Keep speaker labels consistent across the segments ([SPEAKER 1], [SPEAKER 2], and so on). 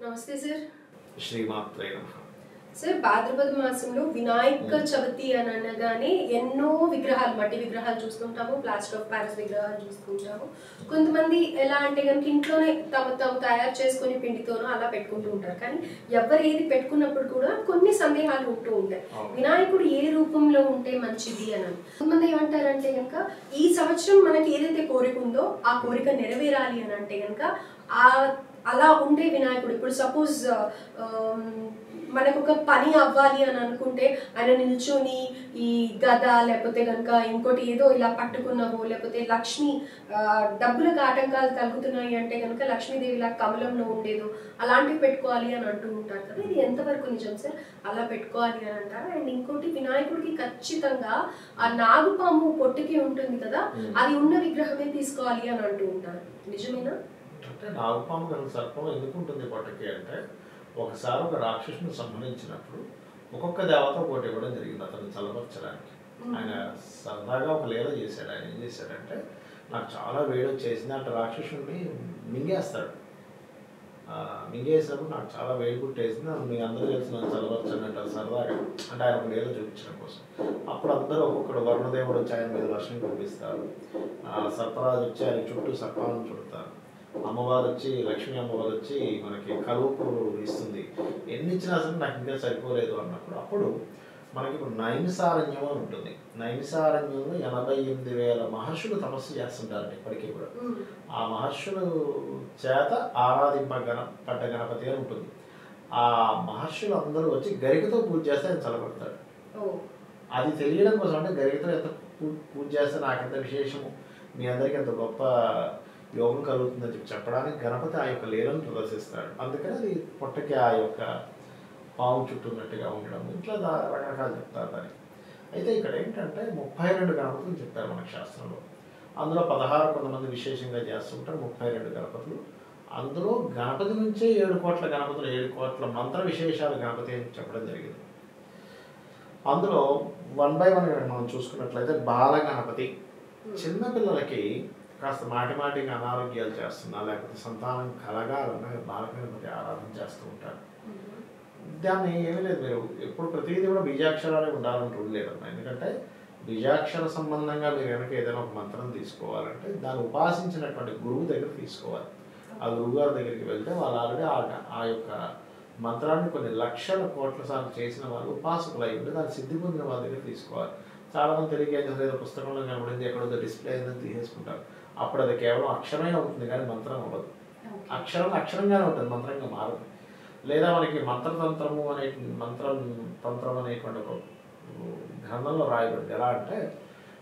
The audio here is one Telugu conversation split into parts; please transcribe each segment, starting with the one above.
[SPEAKER 1] నమస్తే సార్.
[SPEAKER 2] శ్రీమాత్రే నమః.
[SPEAKER 1] సార్, భాద్రపద మాసంలో వినాయక చవితి అని అనగానే ఎన్నో విగ్రహాలు, మట్టి విగ్రహాలు చూస్తుంటాము, ప్లాస్టర్ ఆఫ్ ప్యారిస్ విగ్రహాలు చూస్తుంటాము. కొంతమంది ఎలా అంటే కనుక ఇంట్లోనే తాము తయారు చేసుకుని పిండితోనో అలా పెట్టుకుంటూ ఉంటారు. కానీ ఎవరు ఏది పెట్టుకున్నప్పుడు కూడా కొన్ని సందేహాలు ఉంటూ ఉంటాయి. వినాయకుడు ఏ రూపంలో ఉంటే మంచిది అని. కొంతమంది ఏమంటారంటే కనుక ఈ సంవత్సరం మనకి ఏదైతే కోరిక ఉందో ఆ కోరిక నెరవేరాలి అని అంటే కనుక అలా ఉండే వినాయకుడు, ఇప్పుడు సపోజ్ మనకు ఒక పని అవ్వాలి అని అనుకుంటే ఆయన నిల్చొని ఈ గద లేకపోతే కనుక ఇంకోటి ఏదో ఇలా పట్టుకున్నామో, లేకపోతే లక్ష్మి డబ్బులకు ఆటంకాలు కలుగుతున్నాయి అంటే కనుక లక్ష్మీదేవి ఇలా కమలంలో ఉండేదో అలాంటివి పెట్టుకోవాలి అని అంటూ ఉంటారు కదా. ఇది ఎంతవరకు నిజం సార్? అలా పెట్టుకోవాలి అని అంటారు. అండ్ ఇంకోటి, వినాయకుడికి ఖచ్చితంగా ఆ నాగుపాము పొట్టుకి ఉంటుంది కదా, అది ఉన్న విగ్రహమే తీసుకోవాలి అని అంటూ ఉంటారు. నిజమేనా?
[SPEAKER 2] అంటే నాగుపాము గల సర్పం ఎందుకు ఉంటుంది పొట్టకి అంటే, ఒకసారి ఒక రాక్షసుని సంహరించినప్పుడు ఒక్కొక్క దేవత పోటీ ఇవ్వడం జరిగింది అతను చల్లబరచడానికి. ఆయన సరదాగా ఒక లీల చేశాడు. ఆయన ఏం చేశాడంటే, నాకు చాలా వేడి వచ్చేసింది అంటే రాక్షసుని మింగేస్తాడు. మింగేసినప్పుడు నాకు చాలా వేడి పుట్టేసింది, మీ అందరూ తెలిసి నన్ను చల్లబరచండి అంటారు సరదాగా. అంటే ఆయన ఒక లీల చూపించడం కోసం. అప్పుడు అందరూ ఒక్కొక్కడు, వరుణదేవుడు వచ్చి ఆయన మీద వర్షం కురిపిస్తారు, సర్పరాజు వచ్చి ఆయన చుట్టూ సర్పాలను చుడతారు, అమ్మవారు వచ్చి, లక్ష్మీ అమ్మవారు వచ్చి మనకి కలుపు ఇస్తుంది. ఎన్ని ఇచ్చినా సరే నాకు ఇంకా సరిపోలేదు అన్నప్పుడు, అప్పుడు మనకి ఇప్పుడు నైమిసారణ్యం అని ఉంటుంది. నైమిసారణ్యంలో 88,000 మహర్షులు తపస్సు చేస్తుంటారండి ఇప్పటికీ కూడా. ఆ మహర్షులు చేత ఆరాధింపబడ్డ గణపతి అని ఉంటుంది. ఆ మహర్షులు అందరూ వచ్చి గరికతో పూజ చేస్తే ఆయన చల్లబడతాడు. అది తెలియడం కోసం, అంటే గరికతో ఎంత పూజ చేస్తే నాకెంత విశేషము, మీ అందరికీ ఎంత గొప్ప యోగం కలుగుతుందని చెప్పడానికి గణపతి ఆ యొక్క లీలను ప్రదర్శిస్తాడు. అందుకని అది పొట్టకి ఆ యొక్క పాము చుట్టున్నట్టుగా ఉండడం, ఇట్లా రకరకాలు చెప్తారు దానికి. అయితే ఇక్కడ ఏంటంటే 32 గణపతులు చెప్పారు మనకు శాస్త్రంలో. అందులో 16 కొంతమంది విశేషంగా చేస్తుంటారు, 32 గణపతులు. అందులో గణపతి నుంచే 7 కోట్ల గణపతులు, 7 కోట్ల మంత్ర విశేషాలు గణపతి అని చెప్పడం జరిగింది. అందులో 1 by 1 మనం చూసుకున్నట్లయితే బాల గణపతి, చిన్నపిల్లలకి కాస్త మాటిమాటికి అనారోగ్యాలు చేస్తున్నా, లేకపోతే సంతానం కలగాలన్నా బాలగణపతి ఆరాధన చేస్తూ ఉంటారు. దాన్ని ఏమీ లేదు, మీరు ఎప్పుడు ప్రతిదీ కూడా బీజాక్షరాలే ఉండాలని రూల్ లేదమ్మా. ఎందుకంటే బీజాక్షర సంబంధంగా మీరు కనుక ఏదైనా ఒక మంత్రం తీసుకోవాలంటే దాన్ని ఉపాసించినటువంటి గురువు దగ్గర తీసుకోవాలి. ఆ గురువు గారి దగ్గరికి వెళ్తే వాళ్ళు ఆల్రెడీ ఆ యొక్క మంత్రాన్ని కొన్ని లక్షల కోట్ల సార్లు చేసిన వాళ్ళు ఉపాసకులు అయి ఉంటే దాన్ని సిద్ధి పొందిన వాళ్ళ దగ్గర తీసుకోవాలి. చాలామంది తెలియక ఏం చేస్తారు, పుస్తకంలో కనబడింది ఎక్కడో డిస్ప్లే అయిందని తీసేసుకుంటారు. అప్పుడు అది కేవలం అక్షరమే అవుతుంది కానీ మంత్రం అవ్వదు. అక్షరంగానే ఉంటుంది, మంత్రంగా మారదు. లేదా మనకి మంత్రతంత్రము అనే తంత్రం అనేటువంటి ఒక గ్రంథంలో రాయబడింది. ఎలా అంటే,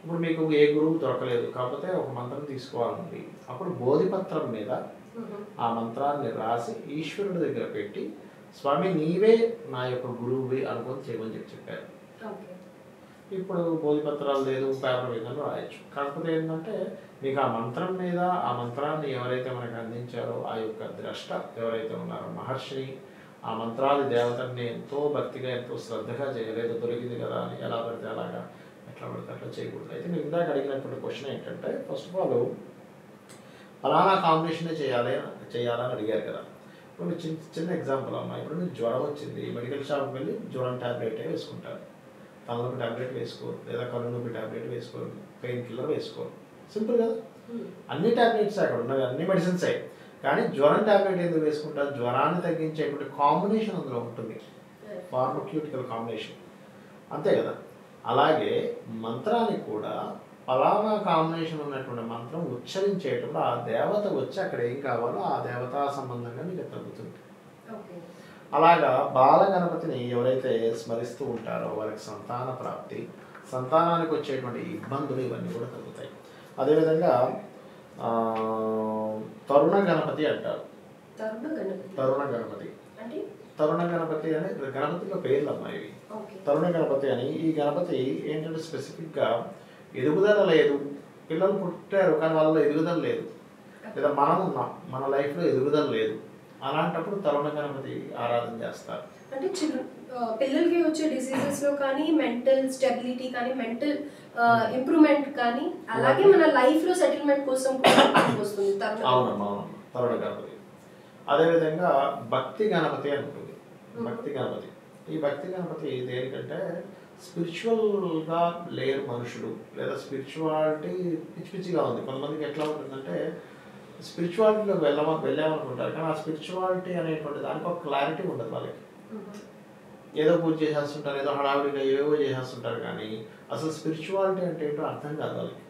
[SPEAKER 2] ఇప్పుడు మీకు ఏ గురువు దొరకలేదు కాకపోతే ఒక మంత్రం తీసుకోవాలండి, అప్పుడు బోధిపత్రం మీద ఆ మంత్రాన్ని రాసి ఈశ్వరుడి దగ్గర పెట్టి, స్వామి నీవే నా యొక్క గురువువి అనుకొని చేయమని చెప్పారు. ఇప్పుడు బోధిపత్రాలు లేదు, పేపర్ మీద రాయొచ్చు. కాకపోతే ఏంటంటే మీకు ఆ మంత్రం మీద, ఆ మంత్రాన్ని ఎవరైతే మనకు అందించారో ఆ యొక్క ద్రష్ట ఎవరైతే ఉన్నారో మహర్షిని, ఆ మంత్రాది దేవతని ఎంతో భక్తిగా ఎంతో శ్రద్ధగా చేయలేదు, దొరికింది కదా అని ఎలా పడితే అలాగా ఎట్లా పడితే అట్లా చేయకూడదు. అయితే మీరు ఇందాక అడిగినటువంటి క్వశ్చన్ ఏంటంటే, ఫస్ట్ ఆఫ్ ఆల్ ఫలానా కాంబినేషనే చేయాలని అడిగారు కదా. ఇప్పుడు మీరు చిన్న ఎగ్జాంపుల్ అమ్మా, ఇప్పుడు మీకు జ్వరం వచ్చింది, మెడికల్ షాప్కి వెళ్ళి జ్వరం ట్యాబ్లెట్ వేసుకుంటారు, తలనొప్పి ట్యాబ్లెట్ వేసుకోరు, లేదా కళ్ళు నొప్పి ట్యాబ్లెట్ వేసుకోరు, పెయిన్ కిల్లర్ వేసుకోరు. సింపుల్ కదా. అన్ని ట్యాబ్లెట్స్ అక్కడ ఉన్నవి, అన్ని మెడిసిన్సే. కానీ జ్వరం ట్యాబ్లెట్ ఎందుకు వేసుకుంటారు? జ్వరాన్ని తగ్గించేటువంటి కాంబినేషన్ అందులో ఉంటుంది, ఫార్మక్యూటికల్ కాంబినేషన్, అంతే కదా. అలాగే మంత్రానికి కూడా ఫలానా కాంబినేషన్ ఉన్నటువంటి మంత్రం ఉచ్చరించేటప్పుడు ఆ దేవత వచ్చి అక్కడ ఏం కావాలో ఆ దేవతా సంబంధంగా మీకు తగ్గుతుంది. అలాగా బాల గణపతిని ఎవరైతే స్మరిస్తూ ఉంటారో వారికి సంతాన ప్రాప్తి, సంతానానికి వచ్చేటువంటి ఇబ్బందులు ఇవన్నీ కూడా తగ్గుతాయి. అదేవిధంగా తరుణ గణపతి అంటారు. తరుణ గణపతి అని గణపతిలో పేర్లు అమ్మా ఇవి. తరుణ గణపతి అని, ఈ గణపతి ఏంటంటే స్పెసిఫిక్గా ఎదుగుదల లేదు, పిల్లలు పుట్టారు కానీ వాళ్ళలో ఎదుగుదల లేదు, లేదా మనం ఉన్నాం మన లైఫ్లో ఎదుగుదల లేదు, అలాంటప్పుడు తరుణ గణపతి ఆరాధన చేస్తారు.
[SPEAKER 1] అంటే పిల్లలకి వచ్చే డిసీజెస్ లో కానీ మెంటల్ స్టెబిలిటీ కానీ మెంటల్ ఇంప్రూవ్మెంట్ కానీ అలాగే మన లైఫ్ లో సెటిల్మెంట్ కోసం వస్తుంది
[SPEAKER 2] అవునమ్మా, తరుణ గణపతి. అదేవిధంగా భక్తి గణపతి అని ఉంటుంది. భక్తి గణపతి, ఈ భక్తి గణపతి దేనికంటే స్పిరిచువల్గా లేరు మనుషులు, లేదా స్పిరిచువాలిటీ పిచ్చి పిచ్చిగా ఉంది. కొంతమందికి ఎట్లా ఉంటుందంటే స్పిరిచువాలిటీలో వెళ్ళామనుకుంటారు, కానీ ఆ స్పిరిచువాలిటీ అనేటువంటి దానికి ఒక క్లారిటీ ఉండదు వాళ్ళకి. ఏదో పూజ చేసేస్తుంటారు, ఏదో హడావిడిగా ఏవో చేసేస్తుంటారు, కానీ అసలు స్పిరిచువాలిటీ అంటే ఏంటో అర్థం కాదు వాళ్ళకి.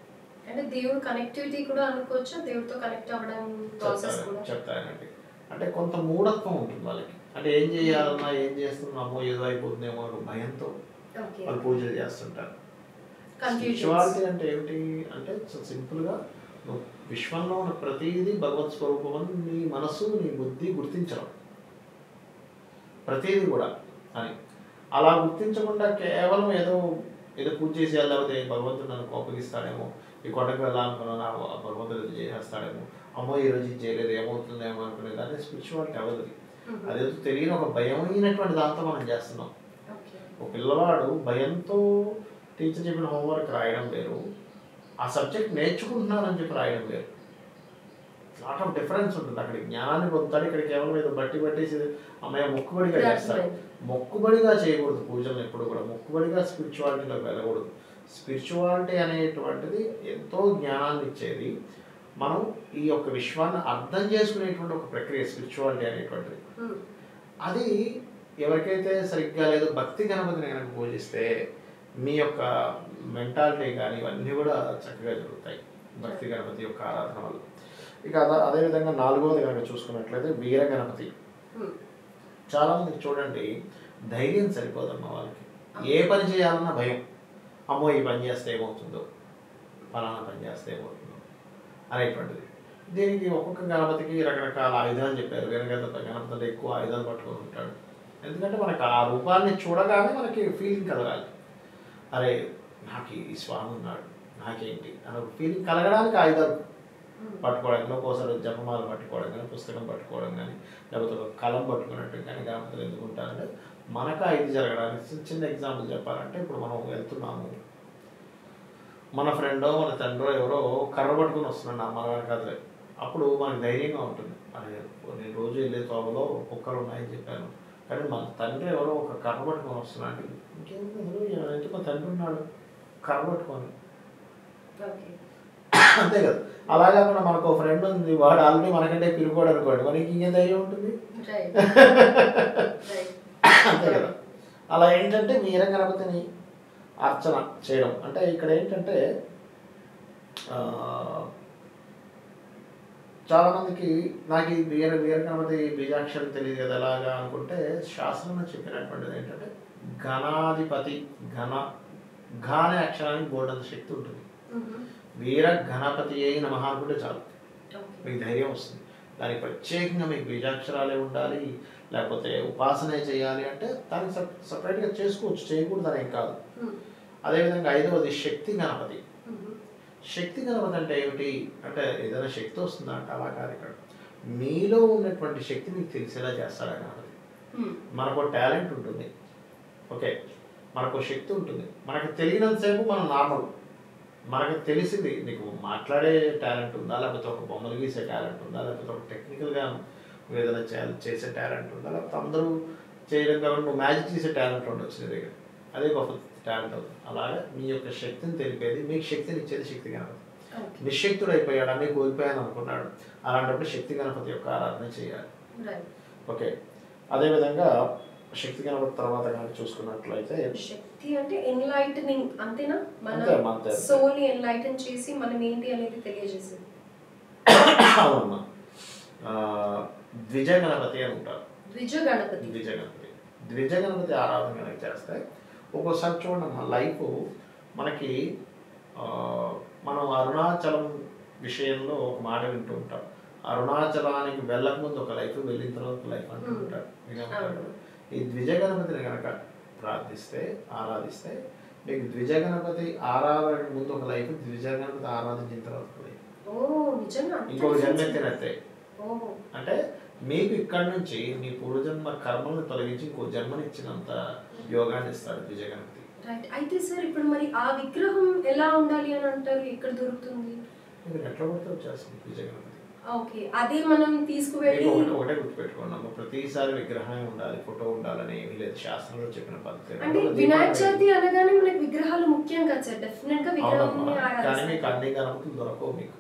[SPEAKER 1] అంటే దేవుడు కనెక్టివిటీ కూడా అనుకోవచ్చు, దేవుడితో కనెక్ట్ అవ్వడం ప్రాసెస్ కూడా
[SPEAKER 2] చెప్తానండి. అంటే కొంత మూఢత్వం ఉంటుంది వాళ్ళకి. అంటే ఏం చేయాలన్నా, ఏం చేస్తున్నామో, ఏదో అయిపోతుందేమో అని భయంతో వాళ్ళు పూజలు చేస్తుంటారు. స్పిరిచువాలిటీ అంటే ఏమిటి అంటే సింపుల్గా నువ్వు విశ్వంలో ఉన్న ప్రతిదీ భగవత్ స్వరూపం అని నీ మనసు, నీ బుద్ధి గుర్తించడం, ప్రతిదీ కూడా అని అలా గుర్తించకుండా కేవలం ఏదో పూజ చేసి లేకపోతే భగవంతుడు నన్ను కోపగిస్తాడేమో, ఈ కొండకు వెళ్ళాలనుకున్నాను భగవంతుడు ఇది చేసేస్తాడేమో, అమ్మో ఈరోజు ఇది చేయలేదు ఏమవుతుందేమో అనుకునే దాన్ని స్పిరిచువాలిటీ అవ్వదు. అదేదో తెలియని ఒక భయమైనటువంటి దాంతో మనం చేస్తున్నాం. ఒక పిల్లవాడు భయంతో టీచర్ చెప్పిన హోంవర్క్ రాయడం వేరు, ఆ సబ్జెక్ట్ నేర్చుకుంటున్నానని చెప్పి రాయడం వేరు. లాట్ ఆఫ్ డిఫరెన్స్ ఉంటుంది. అక్కడ జ్ఞానాన్ని పొందుతాడు, ఇక్కడ కేవలం ఏదో పట్టేసి అమ్మాయి మొక్కుబడిగా చేస్తాడు. మొక్కుబడిగా చేయకూడదు పూజలను ఎప్పుడు కూడా, మొక్కుబడిగా స్పిరిచువాలిటీలోకి వెళ్ళకూడదు. స్పిరిచువాలిటీ అనేటువంటిది ఎంతో జ్ఞానాన్ని ఇచ్చేది. మనం ఈ యొక్క విశ్వాన్ని అర్థం చేసుకునేటువంటి ఒక ప్రక్రియ స్పిరిచువాలిటీ అనేటువంటిది. అది ఎవరికైతే సరిగ్గా లేదో భక్తి గణపతిని కనుక పూజిస్తే మీ యొక్క మెంటాలిటీ కానీ ఇవన్నీ కూడా చక్కగా జరుగుతాయి భక్తి గణపతి యొక్క ఆరాధన వల్ల. ఇక అదేవిధంగా 4వది కనుక చూసుకున్నట్లయితే వీర గణపతి. చాలామందికి చూడండి ధైర్యం సరిపోదమ్మా వాళ్ళకి. ఏ పని చేయాలన్నా భయం, అమ్మో ఈ పని చేస్తే ఏమవుతుందో, ఫలానా పని చేస్తే ఏమవుతుందో అనేటువంటిది. దీనికి ఒక్కొక్క గణపతికి రకరకాల ఆయుధాలు చెప్పారు. గణపతి ఎక్కువ ఆయుధాలు పట్టుకొని ఉంటాడు. ఎందుకంటే మనకు ఆ రూపాన్ని చూడగానే మనకి ఫీలింగ్ కలగాలి, అరే నాకు ఈ స్వామి ఉన్నాడు నాకేంటి అని ఒక ఫీలింగ్ కలగడానికి ఆయుధాలు పట్టుకోవడం కానీ, ఒక్కోసారి జపమాల పట్టుకోవడం కానీ, పుస్తకం పట్టుకోవడం కానీ, లేకపోతే ఒక కలం పట్టుకున్నట్టు కానీ గణపతులు ఎందుకు ఉంటారంటే మనకు ఇది జరగడానికి. చిన్న ఎగ్జాంపుల్ చెప్పాలంటే ఇప్పుడు మనం వెళ్తున్నాము, మన ఫ్రెండో మన తండ్రో ఎవరో కర్ర పట్టుకుని వస్తున్నాడు మన వెనకాలే, అప్పుడు మనకు ధైర్యంగా ఉంటుంది. అదే నేను రోజు వెళ్ళే తోవలో కుక్కలు ఉన్నాయని చెప్పాను, కానీ మన తండ్రి ఎవరో ఒక కర్ర పట్టుకొని వస్తున్నాడు, ఇంకేంటి మా తండ్రి ఉన్నాడు కర్ర పట్టుకొని, అంతే కదా. అలా కాకుండా మనకు ఒక ఫ్రెండ్ ఉంది, వాడు ఆల్రెడీ మనకంటే పిలుకోడు అనుకోండి, మనకి ఇంకేం ధైర్యం ఉంటుంది, అంతే కదా. అలా ఏంటంటే వీర గణపతిని అర్చన చేయడం అంటే ఇక్కడ ఏంటంటే చాలామందికి నాకు ఈ వీర గణపతి బీజాక్షరం తెలియదు కదా ఎలాగా అనుకుంటే, శాస్త్రంలో చెప్పినటువంటిది ఏంటంటే గణాధిపతి ఘ అనే అక్షరానికి బోర్డంత శక్తి ఉంటుంది. వీర గణపతి అయి నమః అనుకుంటే చాలు, మీకు ధైర్యం వస్తుంది. దానికి ప్రత్యేకంగా మీకు బీజాక్షరాలే ఉండాలి, లేకపోతే ఉపాసనే చేయాలి అంటే దానికి సపరేట్గా చేసుకోవచ్చు, చేయకూడదు అనేం కాదు. అదేవిధంగా 5వది శక్తి గణపతి. శక్తి గణపతి అంటే ఏమిటి అంటే ఏదైనా శక్తి వస్తుందా అంటే అలా కాదు. ఇక్కడ మీలో ఉన్నటువంటి శక్తి మీకు తెలిసేలా చేస్తాడు గణపతి. మనకు టాలెంట్ ఉంటుంది, ఓకే, మనకు శక్తి ఉంటుంది, మనకు తెలియనంతసేపు మనం నార్మల్, మనకు తెలిసింది నీకు మాట్లాడే టాలెంట్ ఉందా, లేకపోతే ఒక బొమ్మలు గీసే టాలెంట్ ఉందా, లేకపోతే ఒక టెక్నికల్గా ఏదైనా చేసే టాలెంట్ ఉందా, లేకపోతే అందరూ చేయడం కాబట్టి నువ్వు మ్యాజిక్ చేసే టాలెంట్ ఉండొచ్చు నీ దగ్గర, అదే గొప్ప టాలెంట్ అవుతుంది. అలాగే మీ యొక్క శక్తిని తెలిపేది, మీకు శక్తిని ఇచ్చేది శక్తి గణపతి. నిశ్శక్తుడు అయిపోయాడు, అన్నీ కోల్పోయాను అనుకున్నాడు, అలాంటప్పుడు శక్తి గణపతి యొక్క ఆరాధన చేయాలి. ఓకే, అదేవిధంగా శక్తి గణపతి తర్వాత కనుక చూసుకున్నట్లయితే
[SPEAKER 1] శక్తి అంటే ఎన్లైటనింగ్, అంతేనా? మన సోల్ ని ఎన్లైటన్ చేసి మనం ఏంటి అనేది తెలియజేసేది.
[SPEAKER 2] అవునమ్మా. ద్విజ గణపతి అని ఉంటారు. ద్విజ గణపతి ఆరాధన కనుక చేస్తే ఒక్కోసారి చూడండి మన లైఫ్ మనకి మనం అరుణాచలం విషయంలో ఒక మాట వింటూ ఉంటాం. అరుణాచలానికి వెళ్ళకముందు ఒక లైఫ్, వెళ్ళిన తర్వాత ఒక లైఫ్ అంటూ ఉంటాడు. ఈ ద్విజ గణపతిని కనుక ఆరాధిస్తే మీకు ద్విజ గణపతి ఆరాధన ముందు ఒక లైఫ్, ద్విజ గణపతి ఆరాధించిన తర్వాత ఒక లైఫ్, ఇంకొక జన్మెత్తినట్టే. అంటే మీకు ఇక్కడ నుంచి మీ పూర్వజన్మ కర్మలను తొలగించి ఇంకో జన్మనిచ్చినంత యోగాన్ని ఇస్తాడు ద్విజ గణపతి.
[SPEAKER 1] అయితే సార్ ఇప్పుడు మరి ఆ విగ్రహం ఎలా ఉండాలి అని అంటారు, ఎక్కడ దొరుకుతుంది?
[SPEAKER 2] మీరు ఎట్లా పడితే వచ్చేస్తుంది ద్విజ గణపతి.
[SPEAKER 1] ఓకే, అదే మనం తీసుకువెళ్ళి
[SPEAKER 2] ఒకటే గుర్తుపెట్టుకున్నాము, ప్రతిసారి విగ్రహమే ఉండాలి, ఫోటో ఉండాలని ఏమీ లేదు, శాస్త్రంలో చెప్పిన పద్ధతి.
[SPEAKER 1] అంటే వినాయక చవితి అనగానే మనకి విగ్రహాలు ముఖ్యం కదా సార్, డెఫినెట్ గా విగ్రహం.
[SPEAKER 2] కానీ మీకు అన్ని గణపతులు దొరకవు, మీకు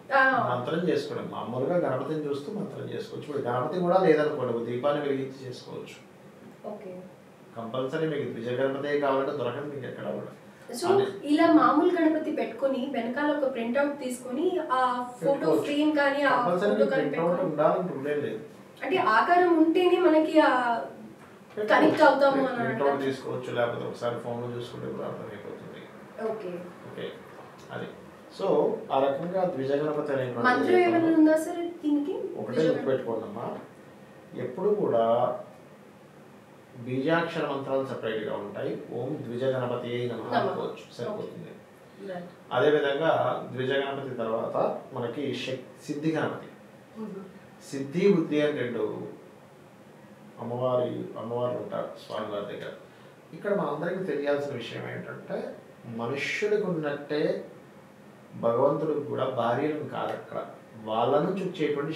[SPEAKER 2] మంత్రం చేసుకోవడం మామూలుగా గణపతిని చూస్తూ మంత్రం చేసుకోవచ్చు. ఇప్పుడు గణపతి కూడా లేదనుకోండి, దీపాన్ని వెలిగించి చేసుకోవచ్చు.
[SPEAKER 1] ఓకే,
[SPEAKER 2] కంపల్సరీ మీకు ద్విజ గణపతి కావాలంటే దొరకదు మీకు ఎక్కడ కూడా.
[SPEAKER 1] సో ఇలా మామూలు గణపతి పెట్టుకొని వెనకాల ఒక ప్రింట్ అవుట్ తీసుకొని ఆ ఫోటో ఫ్రేమ్ కానీ ఆ ఫోటో
[SPEAKER 2] ఉండాలంటే
[SPEAKER 1] అంటే ఆకారం ఉంటేనే మనకి ఆ కనెక్ట్ అవుతాము అని
[SPEAKER 2] ప్రింట్ అవుట్ తీసుకోవచ్చు, లేకపోతే ఒకసారి ఫోన్ లో చూసుకుంటే కూడా అర్థమైపోతుంది.
[SPEAKER 1] ఓకే
[SPEAKER 2] ఓకే, అది. సో ఆ రకంగా ద్విజ గణపతి అనే
[SPEAKER 1] మంత్రం ఏమైనా ఉందా సార్ దీనికి?
[SPEAKER 2] ఒకటే గుర్తుపెట్టుకోండమ్మా, ఎప్పుడు కూడా బీజాక్షర మంత్రాలు సెపరేట్ గా ఉంటాయి. ఓం ద్విజ గణపతి నమః అనుకోవచ్చు, సరిపోతుంది. అదేవిధంగా ద్విజ గణపతి తర్వాత మనకి సిద్ధి గణపతి. సిద్ధి బుద్ధి అని రెండు అమ్మవారు ఉంటారు స్వామివారి దగ్గర. ఇక్కడ మనందరికీ తెలియాల్సిన విషయం ఏంటంటే, మనుష్యుడికి ఉన్నట్టే భగవంతుడికి కూడా భార్యలను కాదు, అక్కడ వాళ్ళ నుంచి వచ్చేటువంటి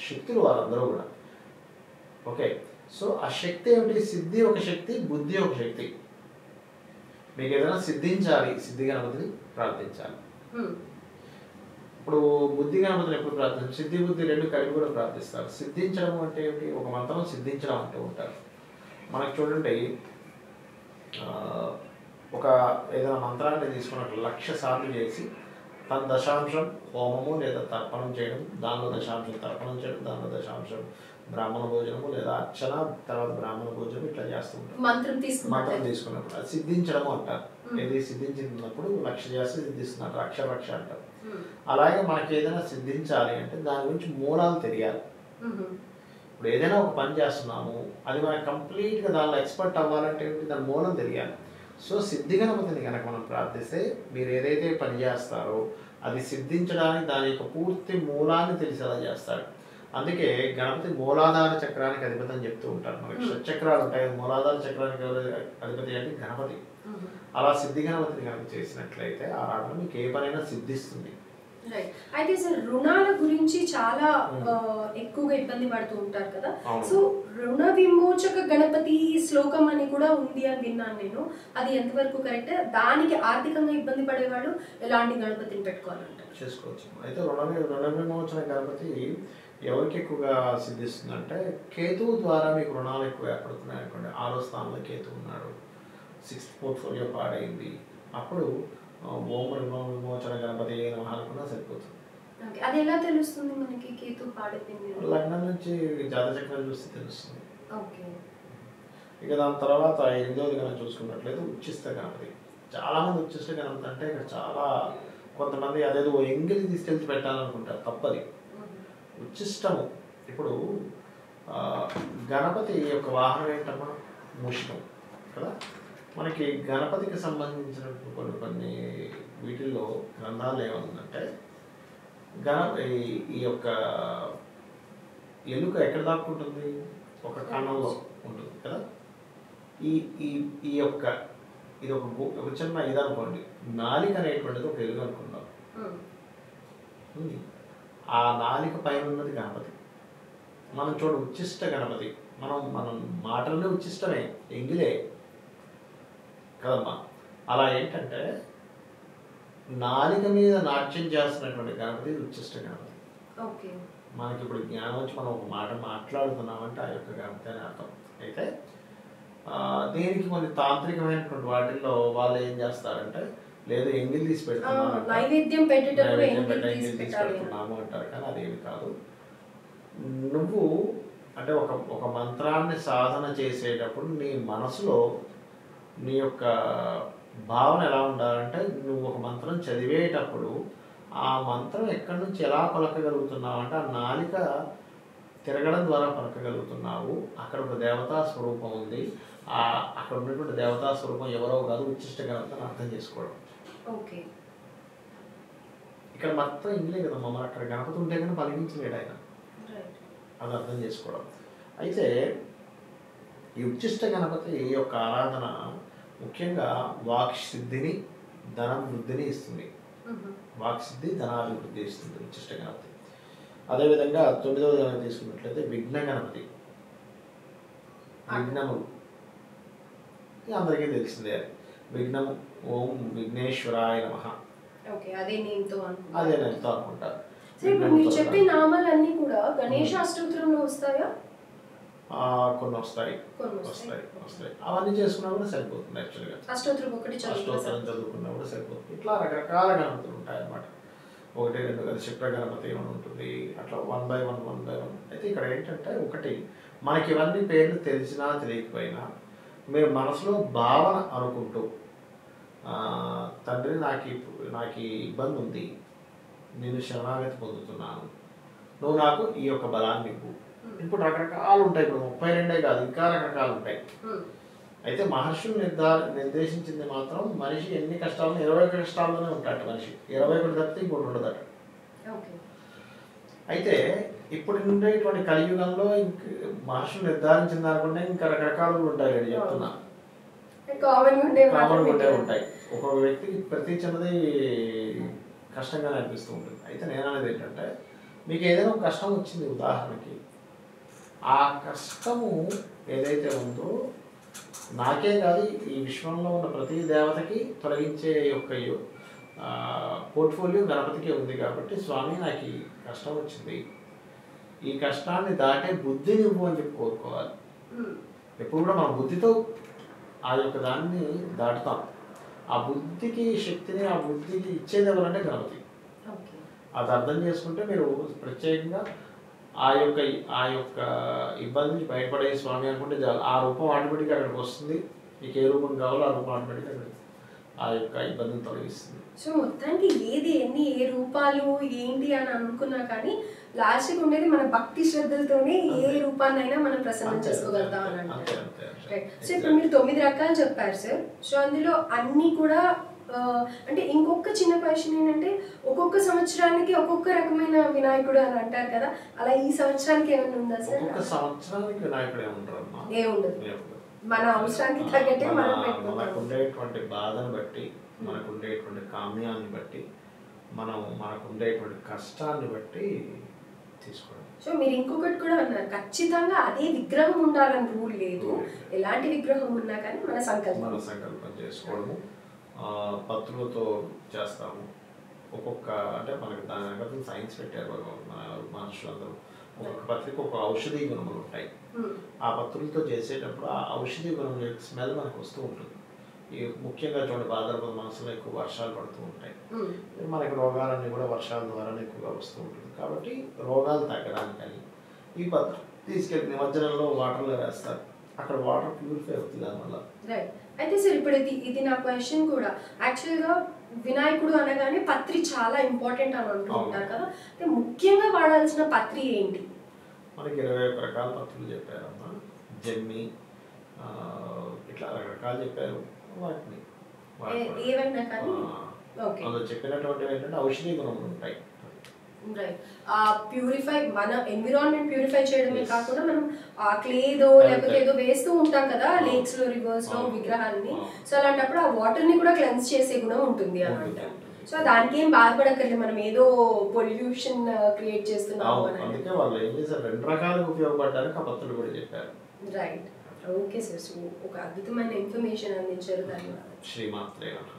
[SPEAKER 2] శక్తులు వాళ్ళందరూ కూడా. ఓకే, సో ఆ శక్తి ఏమిటి? సిద్ధి ఒక శక్తి, బుద్ధి ఒక శక్తి. మీకు ఏదైనా సిద్ధించాలి, సిద్ధి గణపతిని ప్రార్థించాలి. ఇప్పుడు బుద్ధి గణపతిని ఎప్పుడు ప్రార్థించాలి? సిద్ధి బుద్ధి రెండు కలిపి కూడా ప్రార్థిస్తారు. సిద్ధించడం అంటే ఏమిటి? ఒక మంత్రం సిద్ధించడం అంటూ ఉంటారు. మనకు చూడండి, ఒక ఏదైనా మంత్రాన్ని తీసుకున్నట్లు 1,00,000 సార్లు చేసి తన దశాంశం హోమము లేదా తర్పణం చేయడం, దానిలో దశాంశం తర్పణం చేయడం, దానిలో దశాంశం బ్రాహ్మణ భోజనము లేదా అర్చన, తర్వాత బ్రాహ్మణ భోజనం, ఇట్లా చేస్తూ ఉంటారు మంత్రం తీసుకున్నప్పుడు. అది సిద్ధించడము అంటారు. ఏది సిద్ధించినప్పుడు 1,00,000 చేస్తే సిద్ధిస్తున్నారు, రక్ష అంటారు. అలాగే మనకి ఏదైనా సిద్ధించాలి అంటే దాని గురించి మూలాలు తెలియాలి. ఇప్పుడు ఏదైనా ఒక పని చేస్తున్నాము, అది మనకి కంప్లీట్గా దానిలో ఎక్స్పర్ట్ అవ్వాలంటే దాని మూలం తెలియాలి. సో సిద్ధి గణపతిని కనుక మనం ప్రార్థిస్తే మీరు ఏదైతే పని చేస్తారో అది సిద్ధించడానికి దాని యొక్క పూర్తి మూలాన్ని తెలిసేలా చేస్తాడు. అందుకే గణపతి మూలాధార చక్రానికి అధిపతి అని చెప్తూ ఉంటారు. మనకి షట్చక్రాలు ఉంటాయి, మూలాధార చక్రానికి అధిపతి అంటే గణపతి. అలా సిద్ధి గణపతిని కనుక చేసినట్లయితే ఆ రాత్రి మీకు ఏ పనైనా సిద్ధిస్తుంది.
[SPEAKER 1] అయితే సార్ రుణాల గురించి చాలా ఎక్కువగా ఇబ్బంది పడుతూ ఉంటారు కదా, సో రుణ విమోచక గణపతి శ్లోకం అని కూడా ఉంది అని విన్నాను నేను, అది ఎంతవరకు కరెక్ట్? దానికి ఆర్థికంగా ఇబ్బంది పడేవాళ్ళు ఎలాంటి గణపతిని పెట్టుకోవాలంటారు?
[SPEAKER 2] చేసుకోవచ్చు. అయితే రుణ విమోచన గణపతి ఎవరికి ఎక్కువగా సిద్ధిస్తుందంటే, కేతువు ద్వారా మీకు రుణాలు ఎక్కువ ఏర్పడుతున్నాయి అనుకోండి. 6వ స్థానంలో కేతువు ఉన్నాడు, 6th పోర్ట్ఫోలియో పాడైంది, అప్పుడు ఓం విమోచన గణపతి నమః అనుకున్నా సరిపోతుంది.
[SPEAKER 1] అది ఎలా తెలుస్తుంది మనకి కేతు పాడైంది?
[SPEAKER 2] లగ్నం నుంచి జాతచక్రం చూస్తే తెలుస్తుంది. ఇక దాని తర్వాత 8వది కనుక చూసుకున్నట్లయితే ఉచ్చిష్ట గణపతి. చాలా మంది ఉచ్చిష్ట గణపతి అంటే ఇక్కడ చాలా కొంతమంది అదేదో ఎంగిలి తీసుకెళ్ళి పెట్టాలనుకుంటారు, తప్పది. ఉచ్చిష్టము. ఇప్పుడు గణపతి యొక్క వాహనం ఏంటమ్మా? మూషికం కదా. మనకి గణపతికి సంబంధించిన కొన్ని వీటిల్లో గ్రంథాలు ఏమవుతుందంటే, ఈ యొక్క ఎలుక ఎక్కడ దాక్కుంటుంది? ఒక కణంలో ఉంటుంది కదా. ఈ యొక్క ఇది ఒక చిన్న ఇది అనుకోండి, నాలిక అనేటువంటిది ఒక ఎలుక అనుకుందాం. ఆ నాలిక పైన ఉన్నది గణపతి. మనం చూడ ఉచ్చిష్ట గణపతి, మనం మాటలనే ఉచ్చిష్టమే, ఎంగిలే కదమ్మా. అలా ఏంటంటే నాలిక మీద నాట్యం చేస్తున్నటువంటి గణపతి ఉచ్చిష్ట గణపతి. మనకి ఇప్పుడు జ్ఞానం వచ్చి మనం ఒక మాట మాట్లాడుతున్నామంటే ఆ యొక్క గణపతి అని అర్థం. అయితే దీనికి కొన్ని తాంత్రికమైనటువంటి వాటిల్లో వాళ్ళు ఏం చేస్తారంటే, లేదు ఎంగిల్ తీసి పెడుతున్నాము అంటారు, కానీ అదేమి కాదు. నువ్వు అంటే ఒక మంత్రాన్ని సాధన చేసేటప్పుడు నీ మనసులో నీ యొక్క భావన ఎలా ఉండాలంటే, నువ్వు ఒక మంత్రం చదివేటప్పుడు ఆ మంత్రం ఎక్కడి నుంచి ఎలా పలకగలుగుతున్నావు అంటే, ఆ నాలిక తిరగడం ద్వారా పలకగలుగుతున్నావు. అక్కడ ఒక దేవతా స్వరూపం ఉంది, అక్కడ ఉన్నటువంటి దేవతా స్వరూపం ఎవరో కాదు, ఉచ్చిష్ట గణపతిని అర్థం చేసుకోవడం. ఇక్కడ మొత్తం ఇంగ్లే కదమ్మా, మరి అక్కడ గణపతి ఉంటే కానీ పలికించలేడు ఆయన, అది అర్థం చేసుకోవడం. అయితే ఈ ఉచ్చిష్ట గణపతి యొక్క ఆరాధన ముఖ్యంగా వాక్సిద్ధిని ధనవృద్ధిని ఇస్తుంది. వాక్సిద్ధి ధనాభివృద్ధి ఇస్తుంది ఉచ్చిష్ట గణపతి. అదేవిధంగా 9వ గణపతి తీసుకున్నట్లయితే విఘ్న గణపతి. విఘ్నములు అందరికీ తెలిసిందే. విఘ్నము ఓం విఘ్నేశ్వరాయ నమః.
[SPEAKER 1] అదే నేమ్తో
[SPEAKER 2] అనుకుంటారు.
[SPEAKER 1] ఇప్పుడు మీరు చెప్పే నామాలన్నీ కూడా గణేష అష్టోత్తరంలో వస్తాయా?
[SPEAKER 2] కొన్ని వస్తాయి. అవన్నీ చేసుకున్నా కూడా సరిపోతుంది. యాక్చువల్గా అష్టోత్తరం చదువుకున్నా కూడా సరిపోతుంది. ఇట్లా రకరకాల గణపతులు ఉంటాయి అన్నమాట. 1, 2 కదా క్షిప్ర గణపతి అని ఉంటుంది. అట్లా 1 by 1 అయితే ఇక్కడ ఏంటంటే ఒకటి మనకి ఇవన్నీ పేర్లు తెలిసినా తెలియకపోయినా మీరు మనసులో భావన అనుకుంటూ తండ్రి నాకు ఇబ్బంది ఉంది, నేను శరణాగతి పొందుతున్నాను, నువ్వు నాకు ఈ యొక్క బలాన్ని ఇవ్వు. ఇప్పుడు రకరకాలు ఉంటాయి. ఇప్పుడు 32 కాదు, ఇంకా రకరకాలు ఉంటాయి. అయితే మహర్షులు నిర్దేశించింది మాత్రం మనిషి ఎన్ని కష్టాలను 21 కష్టాల్లోనే ఉంటాడు. మనిషి 21 తప్పితే ఇంకోటి ఉండదట. అయితే ఇప్పుడు ఉండేటువంటి కలియుగంలో మహర్షులు నిర్ధారించిన దానికంటే ఇంకా రకరకాలు ఉంటాయి అని చెప్తున్నా. కామన్ ఉండే ఉంటాయి. ఒక్కొక్క వ్యక్తికి ప్రతి చిన్నది కష్టంగానే అనిపిస్తూ ఉంటుంది. అయితే నేను అనేది ఏంటంటే మీకు ఏదైనా ఒక కష్టం వచ్చింది ఉదాహరణకి, ఆ కష్టము ఏదైతే ఉందో నాకే కాదు ఈ విశ్వంలో ఉన్న ప్రతి దేవతకి తొలగించే యొక్క పోర్ట్ఫోలియో గణపతికే ఉంది. కాబట్టి స్వామి నాకు ఈ కష్టం వచ్చింది, ఈ కష్టాన్ని దాటే బుద్ధిని ఇవ్వు అని చెప్పి కోరుకోవాలి. ఎప్పుడు కూడా మన బుద్ధితో ఆ యొక్క దాన్ని దాటుతాం. ఆ బుద్ధికి శక్తిని, ఆ బుద్ధికి ఇచ్చేది ఎవరంటే గణపతి. అది అర్థం చేసుకుంటే మీరు ప్రత్యేకంగా ఆ యొక్క ఇబ్బంది నుంచి బయటపడే స్వామి అనుకుంటే ఆ రూపం ఆటోమేటిక్గా అక్కడికి వస్తుంది. మీకు ఏ రూపం కావాలో ఆ రూపం ఆటోమేటిక్గా అక్కడికి ఆ యొక్క ఇబ్బందిని తొలగిస్తుంది.
[SPEAKER 1] సో మొత్తానికి ఏది ఎన్ని ఏ రూపాలు ఏంటి అని అనుకున్నా కానీ లాస్ట్కి ఉండేది మన భక్తి శ్రద్ధలతోనే ఏ రూపాన్నైనా మనం ప్రసన్నం చేసుకోగలుగుతాం అని అంటారు. సో ఇప్పుడు మీరు 9 రకాలు చెప్పారు సార్. సో అందులో అన్నీ కూడా అంటే ఇంకొక చిన్న క్వశ్చన్ ఏంటంటే ఒక్కొక్క సంవత్సరానికి ఒక్కొక్క రకమైన వినాయకుడు అని అంటారు కదా, అలా ఈ సంవత్సరానికి ఏమైనా ఉందా సార్?
[SPEAKER 2] ఒక్కొక్క సంవత్సరానికి వినాయకుడు
[SPEAKER 1] ఏముండదు, మన అవసరానికి తగ్గట్టే
[SPEAKER 2] మనకు ఉండేటువంటి బాధను బట్టి, మనకు ఉండేటువంటి కామ్యాన్ని బట్టి, మనకు ఉండేటువంటి కష్టాన్ని బట్టి తీసుకోవడం.
[SPEAKER 1] సో మీరు ఇంకొకటి కూడా అన్నారు, ఖచ్చితంగా అదే విగ్రహం ఉండాలని రూల్ లేదు, ఎలాంటి విగ్రహం ఉన్నా కానీ మన సంకల్పం
[SPEAKER 2] చేసుకోవడము. పత్రులతో చేస్తాము. ఒక్కొక్క అంటే మనకి దాని సైన్స్ పెట్టారు మన మనుషులందరూ. ఒక్కొక్క పత్రిక ఒక ఔషధీ గుణములు ఉంటాయి. ఆ పత్రులతో చేసేటప్పుడు ఆ ఔషధీ గుణముల యొక్క స్మెల్ మనకు వస్తూ ఉంటుంది. ఈ ముఖ్యంగా చూడండి భాద్రపద మాసంలో ఎక్కువ వర్షాలు పడుతూ ఉంటాయి. మనకి రోగాలన్నీ కూడా వర్షాల ద్వారానే ఎక్కువగా వస్తూ ఉంటుంది. కాబట్టి రోగాలు తగ్గడానికని ఈ పత్రం తీసుకెళ్ళి నిమజ్జనంలో వాటర్లో వేస్తారు. అక్కడ వాటర్ ప్యూరిఫై అవుతుంది దానివల్ల.
[SPEAKER 1] అయితే సార్ ఇప్పుడు ఇది నా క్వశ్చన్ కూడా, యాక్చువల్గా వినాయకుడు అనగానే పత్రి చాలా ఇంపార్టెంట్ అని అంటుంటారు కదా, అంటే ముఖ్యంగా వాడాల్సిన పత్రి ఏంటి?
[SPEAKER 2] మనకి 21 రకాల పత్రులు చెప్పారమ్మా. జమ్మి ఇట్లా రకరకాలు చెప్పారు. వాటిని
[SPEAKER 1] ఏవైనా కానీ
[SPEAKER 2] అందులో చెప్పినటువంటివి ఏంటంటే ఔషధీ గుణములు ఉంటాయి.
[SPEAKER 1] ప్యూరిఫై మన ఎన్విరాన్మెంట్ ప్యూరిఫై చేయడమే కాకుండా మనం ఆ క్లేదో లేకపోతే ఏదో వేస్తూ ఉంటాం కదా లేక్స్ లో, రివర్స్ లో విగ్రహాలని. సో అలాంటప్పుడు ఆ వాటర్ ని కూడా క్లెన్స్ చేసే గుణం ఉంటుంది అని అంటారు. సో దానికి ఏం బాధపడక్కర్లేదు, మనం ఏదో పొల్యూషన్ క్రియేట్ చేస్తున్నాము అని.
[SPEAKER 2] అందుకే వాళ్ళు ఏం చేశారు, 2 రకాలుగా ఉపయోగపడడానికి ఆ పత్రులు కూడా చెప్పారు.
[SPEAKER 1] రైట్. Okay sir. సో ఒక అద్భుతమైన ఇన్ఫర్మేషన్ అందించారు. ధన్యవాదాలు.
[SPEAKER 2] శ్రీమాత్రే నమః.